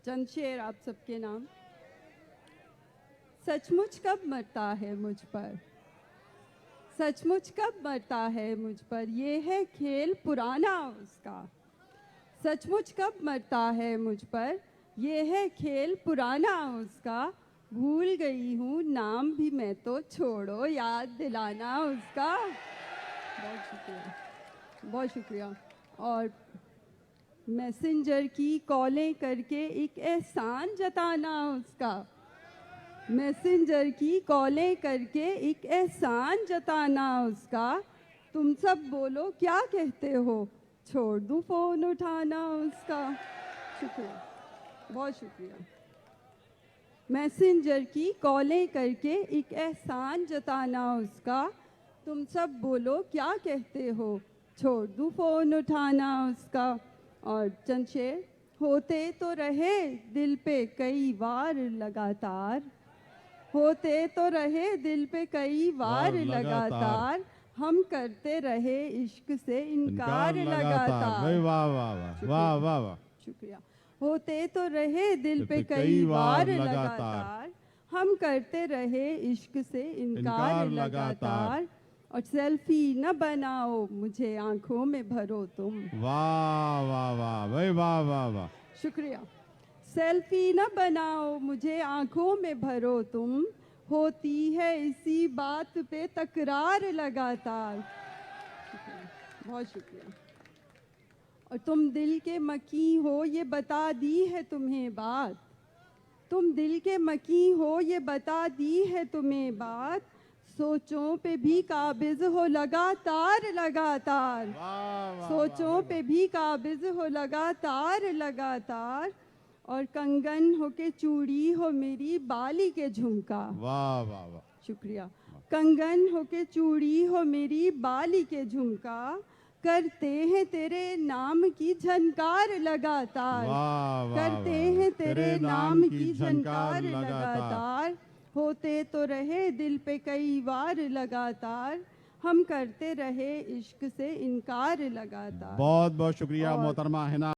चंद शेर आप सबके नाम। सचमुच कब मरता है मुझ पर, सचमुच कब मरता है मुझ पर, ये है खेल पुराना उसका। सचमुच कब मरता है मुझ पर, ये है खेल पुराना उसका। भूल गई हूँ नाम भी मैं तो, छोड़ो याद दिलाना उसका। बहुत शुक्रिया, बहुत शुक्रिया। और मैसेंजर की कॉलें करके एक एहसान जताना उसका। मैसेंजर की कॉलें करके एक एहसान जताना उसका। तुम सब बोलो क्या कहते हो, छोड़ दूँ फ़ोन उठाना उसका। शुक्रिया, बहुत शुक्रिया। मैसेंजर की कॉलें करके एक एहसान जताना उसका। तुम सब बोलो क्या कहते हो, छोड़ दूँ फ़ोन उठाना उसका। और चंद शेर। होते तो रहे दिल पे कई बार लगातार, होते तो रहे दिल पे कई बार लगातार, हम करते रहे इश्क से इनकार लगातार। वाह वाह वाह वाह वाह वाह। शुक्रिया। होते तो रहे दिल पे कई बार लगातार, हम करते रहे इश्क से इनकार लगातार। और सेल्फी न बनाओ मुझे आंखों में भरो तुम। वाह वाह वाह भाई वाह वाह वाह। शुक्रिया। सेल्फी न बनाओ मुझे आंखों में भरो तुम, होती है इसी बात पे तकरार लगातार। बहुत शुक्रिया। और तुम दिल के मकी हो ये बता दी है तुम्हें बात, तुम दिल के मकी हो ये बता दी है तुम्हें बात। सोचों पे भी काबिज हो लगातार लगातार, सोचों पे भी काबिज हो लगातार लगातार। और कंगन हो के चूड़ी हो मेरी बाली के झुमका। वाह वाह वाह। शुक्रिया। कंगन हो के चूड़ी हो मेरी बाली के झुमका, करते हैं तेरे नाम की झनकार लगातार। करते हैं तेरे नाम की झनकार लगातार। होते तो रहे दिल पे कई बार लगातार, हम करते रहे इश्क से इनकार लगातार। बहुत बहुत शुक्रिया मोहतरमा हिना।